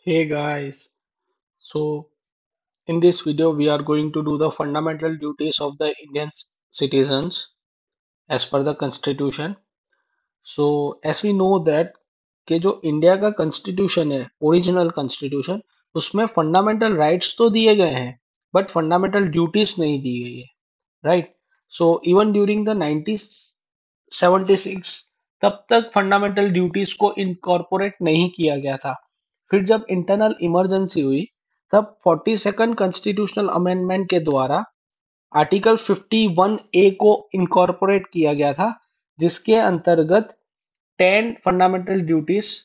Hey guys, so in this video we are going to do the fundamental duties of the Indian citizens as per the constitution. So as we know that कि जो India का constitution है original constitution उसमें fundamental rights तो दिए गए हैं but fundamental duties नहीं दी गई है right so even during the 1976 तब तक फंडामेंटल ड्यूटीज को इनकॉर्पोरेट नहीं किया गया था फिर जब इंटरनल इमरजेंसी हुई तब 42nd कॉन्स्टिट्यूशनल अमेंडमेंट के द्वारा आर्टिकल 51 ए को इनकॉर्पोरेट किया गया था जिसके अंतर्गत 10 फंडामेंटल ड्यूटीज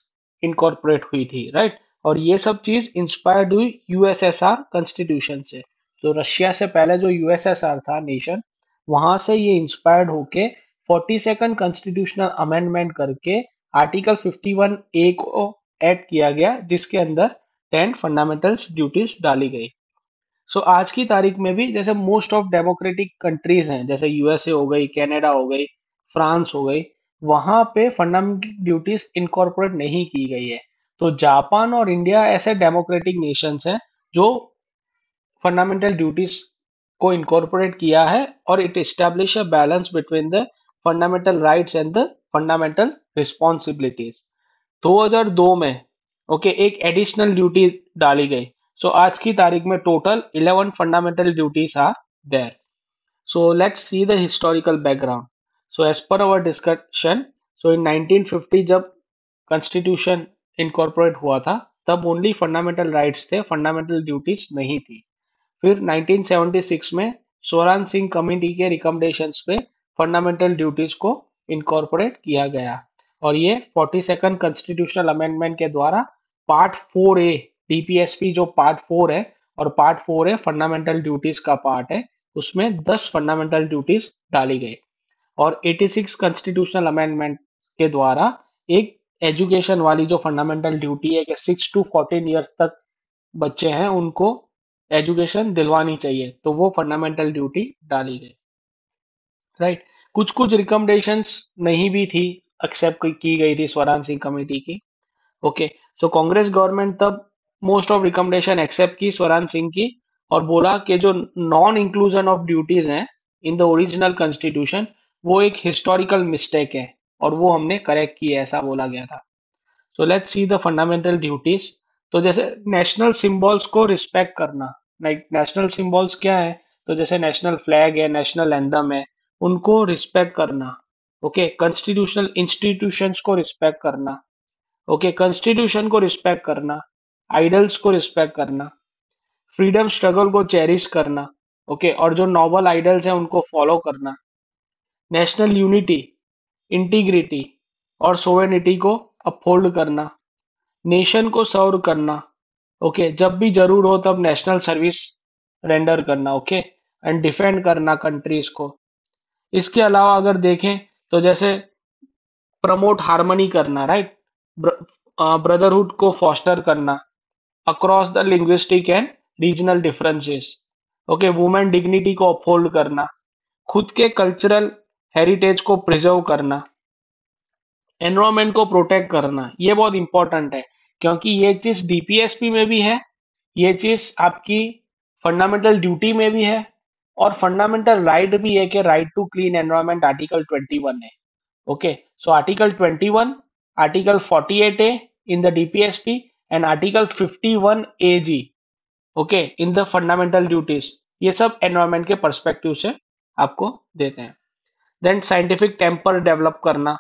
इनकॉर्पोरेट हुई थी राइट और ये सब चीज इंस्पायर्ड हुई यूएसएसआर कॉन्स्टिट्यूशन से तो रशिया से पहले जो यूएसएसआर था नेशन वहां से ये इंस्पायर्ड होके 42nd कॉन्स्टिट्यूशनल अमेंडमेंट करके आर्टिकल 51 ए को ऐड किया गया जिसके अंदर 10 फंडामेंटल ड्यूटीज डाली गई सो आज की तारीख में भी जैसे मोस्ट ऑफ डेमोक्रेटिक कंट्रीज हैं जैसे यूएसए हो गई कनाडा हो गई फ्रांस हो गई वहां पे फंडामेंटल ड्यूटीज इनकॉर्पोरेट नहीं की गई है तो जापान और इंडिया ऐसे डेमोक्रेटिक नेशंस हैं जो फंडामेंटल ड्यूटीज को इनकॉर्पोरेट किया है और it establish a balance between the fundamental rights and the fundamental responsibilities 2002 में ओके एक एडिशनल ड्यूटी डाली गई सो आज की तारीख में total 11 fundamental duties are there so let's see the historical background so as per our discussion so इन 1950 जब constitution incorporate हुआ था तब ओनली फंडामेंटल राइट्स थे फंडामेंटल ड्यूटीज नहीं थी फिर 1976 में स्वरान सिंह कमेटी के रिकमेंडेशंस पे फंडामेंटल ड्यूटीज को इनकॉर्पोरेट किया गया और ये 42nd कॉन्स्टिट्यूशनल अमेंडमेंट के द्वारा पार्ट 4 ए डीपीएसपी जो पार्ट 4 है और पार्ट 4 ए फंडामेंटल ड्यूटीज का पार्ट है उसमें 10 फंडामेंटल ड्यूटीज डाली गई और 86 कॉन्स्टिट्यूशनल अमेंडमेंट के द्वारा एक एजुकेशन वाली जो फंडामेंटल ड्यूटी है कि 6 to 14 ईयर्स तक बच्चे हैं उनको एजुकेशन दिलवानी चाहिए तो वो फंडामेंटल ड्यूटी डाली गई राइट कुछ कुछ रिकमेंडेशंस नहीं भी थी एक्सेप्ट की गई थी स्वराज सिंह कमेटी की ओके सो कांग्रेस गवर्नमेंट तब मोस्ट ऑफ रिकमेंडेशन एक्सेप्ट की स्वराज सिंह की और बोला कि जो नॉन इंक्लूजन ऑफ ड्यूटीज हैं इन द ओरिजिनल कॉन्स्टिट्यूशन वो एक हिस्टोरिकल मिस्टेक है और वो हमने करेक्ट की है ऐसा बोला गया था सो let's see the fundamental duties तो जैसे नेशनल सिंबल्स को रिस्पेक्ट करना लाइक नेशनल सिंबल्स क्या है तो जैसे नेशनल फ्लैग है नेशनल एंथम है उनको रिस्पेक्ट करना ओके कॉन्स्टिट्यूशनल इंस्टीट्यूशंस को रिस्पेक्ट करना ओके कॉन्स्टिट्यूशन को रिस्पेक्ट करना आइडल्स को रिस्पेक्ट करना फ्रीडम स्ट्रगल को चेरिश करना ओके और जो नॉबल आइडल्स हैं उनको फॉलो करना नेशनल यूनिटी इंटीग्रिटी और सोवेनिटी को अपहोल्ड करना नेशन को सर्व करना ओके जब भी जरूर हो तब नेशनल सर्विस रेंडर करना ओके एंड डिफेंड करना कंट्रीज को इसके अलावा अगर देखें तो जैसे प्रमोट हार्मनी करना राइट ब्रदरहुड को फॉस्टर करना across the linguistic and regional differences okay women dignity को अपहोल्ड करना खुद के कल्चरल हेरिटेज को प्रिजर्व करना एनवायरमेंट को प्रोटेक्ट करना ये बहुत इंपॉर्टेंट है क्योंकि ये चीज डीपीएसपी में भी है ये चीज आपकी फंडामेंटल ड्यूटी में भी है और फंडामेंटल राइट भी है कि right to clean environment article 21 है okay so article 21 article 48 A in the DPSP and article 51 A G okay in the fundamental duties ये सब एनवायरमेंट के पर्सपेक्टिव से आपको देते हैं देन साइंटिफिक टेम्पर डेवलप करना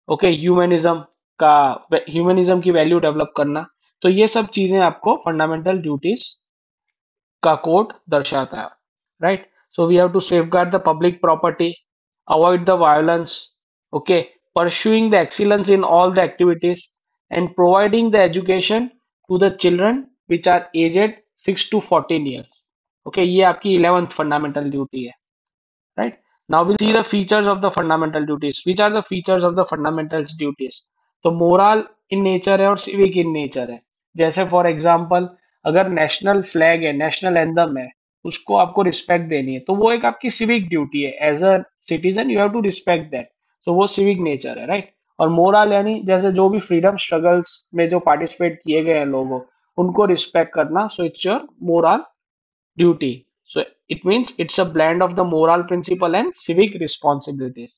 ओके ह्यूमनिज्म का ह्यूमनिज्म की वैल्यू डेवलप करना तो ये सब चीजें आपको फंडामेंटल ड्यूटीज का कोड दर्शाता है right so we have to safeguard the public property avoid the violence okay pursuing the excellence in all the activities and providing the education to the children which are aged 6 to 14 years okay ये आपकी 11th fundamental duty है right now we'll see the features of the fundamental duties which are the features of the fundamental duties तो moral in nature है और civic in nature है जैसे for example अगर national flag है national anthem है उसको आपको रिस्पेक्ट देनी है तो वो एक आपकी सिविक ड्यूटी है as a citizen you have to respect that so वो सिविक नेचर है राइट और मोरल यानी जैसे जो भी फ्रीडम स्ट्रगल्स में जो पार्टिसिपेट किए गए हैं लोगों उनको रिस्पेक्ट करना, so it's your moral duty. So it means it's a blend of the moral principle and civic responsibilities.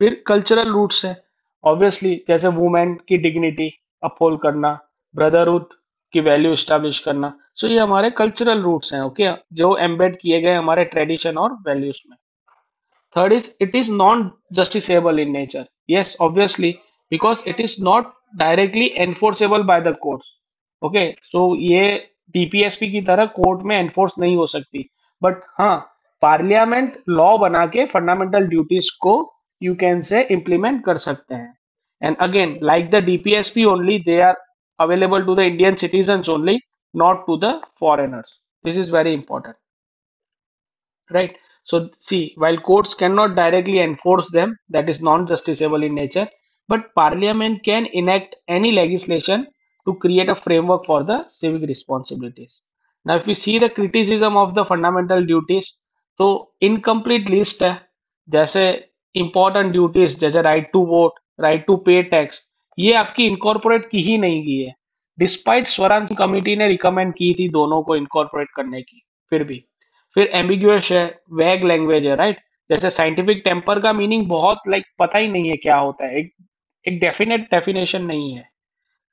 फिर कल्चरल रूट्स है, ऑब्वियसली जैसे वुमेन की डिग्निटी अपहोल्ड करना, ब्रदरहुड की वैल्यू स्टैब्लिश करना. सो ये हमारे कल्चरल रूट्स हैं, ओके, जो एम्बेड किए गए हमारे ट्रेडिशन और वैल्यूज में. Third is it is non-justiciable in nature. Yes, obviously, because it is not directly enforceable by the courts. Okay, so ये डीपीएसपी की तरह कोर्ट में एनफोर्स नहीं हो सकती. बट हाँ, पार्लियामेंट लॉ बना के फंडामेंटल ड्यूटीज को यू कैन से इम्प्लीमेंट कर सकते हैं. And again like the DPSP only, they are available to the Indian citizens only, not to the foreigners. This is very important. Right. So see, while courts cannot directly enforce them, that is non-justiciable in nature, but parliament can enact any legislation to create a framework for the civic responsibilities. Now, if we see the criticism of the fundamental duties, तो incomplete list है. जैसे important duties जैसे right to vote, right to pay tax, ये आपकी incorporate की ही नहीं गई है. डिस्पाइट स्वराज कमिटी ने रिकमेंड की थी दोनों को इनकॉर्पोरेट करने की, फिर भी. फिर एम्बिग्यूअस है, वैग लैंग्वेज है, राइट. जैसे साइंटिफिक टेम्पर का मीनिंग बहुत लाइक पता ही नहीं है क्या होता है, एक एक डेफिनेट डेफिनेशन नहीं है,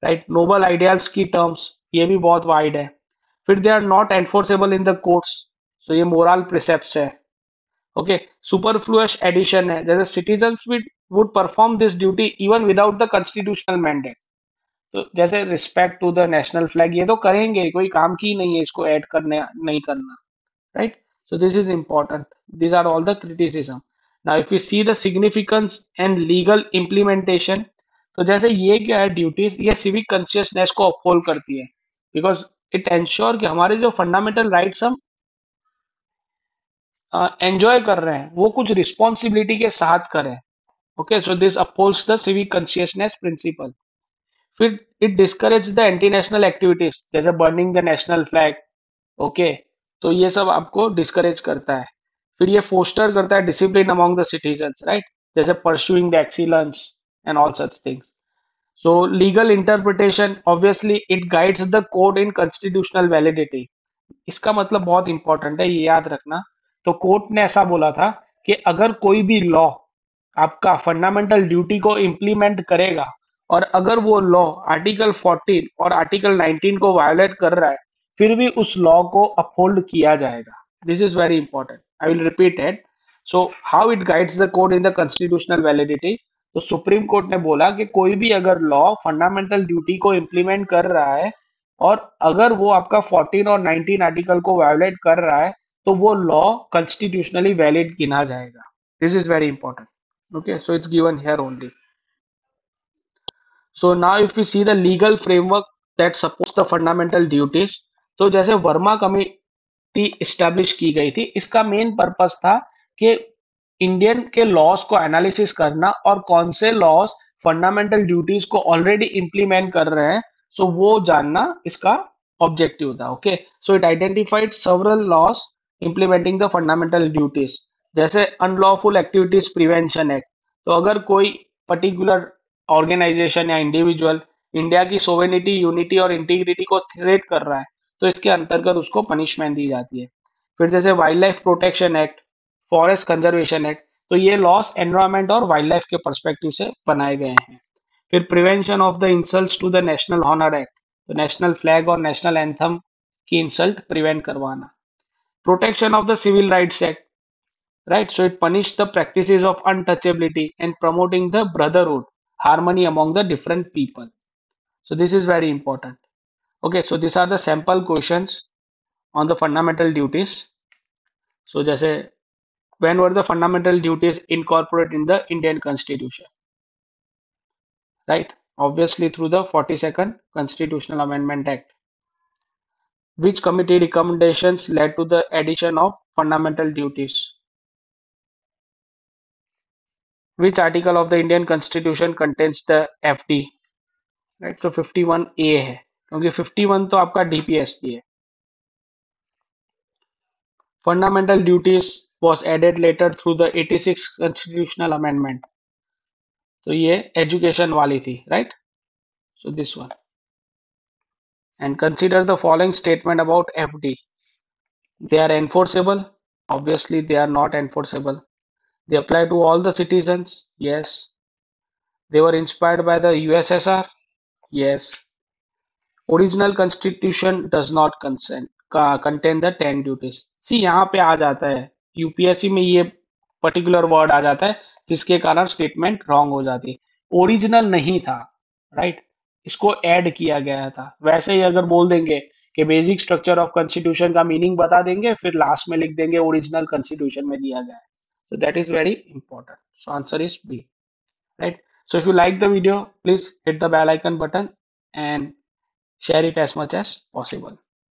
राइट. नोबल आइडियाल्स की टर्म्स, ये भी बहुत वाइड है. फिर they are not enforceable in the courts, so ये मोरल प्रिसेप्ट्स है. ओके, सुपरफ्लुअस एडिशन है, जैसे citizens would perform this duty even without the constitutional mandate. तो जैसे respect to the national flag, ये तो करेंगे, कोई काम की नहीं है इसको ऐड करने नहीं करना, right? So this is important. These are all the criticism. Now, if we see the significance and legal implementation, तो जैसे ये क्या है ड्यूटीज, ये सिविक कॉन्शियसनेस को अपहोल्ड करती है, बिकॉज इट एंश्योर कि हमारे जो फंडामेंटल राइट्स हम एंजॉय कर रहे हैं वो कुछ रिस्पॉन्सिबिलिटी के साथ करें. Okay, so this upholds the civic consciousness principle. फिर it discourage the anti national activities जैसे burning the national flag. Okay, तो ये सब आपको डिस्करेज करता है. फिर ये फोस्टर करता है discipline among the citizens, right, जैसे pursuing the excellence and all such things. So legal interpretation, obviously it guides the code in constitutional validity. इसका मतलब बहुत इंपॉर्टेंट है, ये याद रखना. तो कोर्ट ने ऐसा बोला था कि अगर कोई भी लॉ आपका फंडामेंटल ड्यूटी को इम्प्लीमेंट करेगा और अगर वो लॉ आर्टिकल 14 और आर्टिकल 19 को वायोलेट कर रहा है, फिर भी उस लॉ को अपहोल्ड किया जाएगा. This is very important, I will repeat it. So how it guides the code in the constitutional validity. तो सुप्रीम कोर्ट ने बोला कि कोई भी अगर लॉ फंडामेंटल ड्यूटी को इम्प्लीमेंट कर रहा है और अगर वो आपका 14 और 19 आर्टिकल को वायोलेट कर रहा है, तो वो लॉ कॉन्स्टिट्यूशनली वैलिड गिना जाएगा. This is very important. Okay, so it's given here only. So now if we see the legal framework that supports the fundamental duties, तो जैसे वर्मा कमेटी इस्टेब्लिश की गई थी, इसका मेन पर्पस था कि इंडियन के लॉस को एनालिसिस करना और कौन से लॉस फंडामेंटल ड्यूटीज को ऑलरेडी इंप्लीमेंट कर रहे हैं, सो वो जानना इसका ऑब्जेक्टिव था. Okay, so it identified several loss implementing the fundamental duties, जैसे अनलॉफुल एक्टिविटीज प्रिवेंशन एक्ट. तो अगर कोई पर्टिकुलर ऑर्गेनाइजेशन या इंडिविजुअल इंडिया की सोवेनिटी, यूनिटी और इंटीग्रिटी को थ्रेट कर रहा है, तो इसके अंतर्गत उसको पनिशमेंट दी जाती है. फिर जैसे wildlife protection act, forest conservation act, तो ये लॉस एनवायरमेंट और वाइल्ड लाइफ के परस्पेक्टिव से बनाए गए हैं. फिर prevention of the insults to the national honour act, तो नेशनल फ्लैग और नेशनल एंथम की इंसल्ट प्रिवेंट करवाना. Protection of the civil rights act, right, so it punished the practices of untouchability and promoting the brotherhood, harmony among the different people. So this is very important. Okay, so these are the sample questions on the fundamental duties. So जैसे when were the fundamental duties incorporated in the Indian constitution, right? Obviously through the 42nd constitutional amendment act. Which committee recommendations led to the addition of fundamental duties? Which article of the Indian constitution contains the FD? Right, तो 51A है, क्योंकि 51 तो आपका DPSP है. Fundamental duties was added later through the 86 constitutional amendment. तो ये education वाली थी, right. So this one. And consider the following statement about FD. They are enforceable. Obviously, they are not enforceable. They apply to all the citizens. Yes. They were inspired by the USSR. Yes. Original constitution does not contain the 10 duties. See यहाँ पे आ जाता है UPSC में ये particular word आ जाता है जिसके कारण स्टेटमेंट रॉन्ग हो जाती है. ओरिजिनल नहीं था, राइट. इसको ऐड किया गया था. वैसे ही अगर बोल देंगे कि बेसिक स्ट्रक्चर ऑफ कॉन्स्टिट्यूशन का मीनिंग बता देंगे फिर लास्ट में लिख देंगे ओरिजिनल कॉन्स्टिट्यूशन में दिया गया है. So that is very important. So answer is B, right? So if you like the video, please hit the bell icon button and share it as much as possible.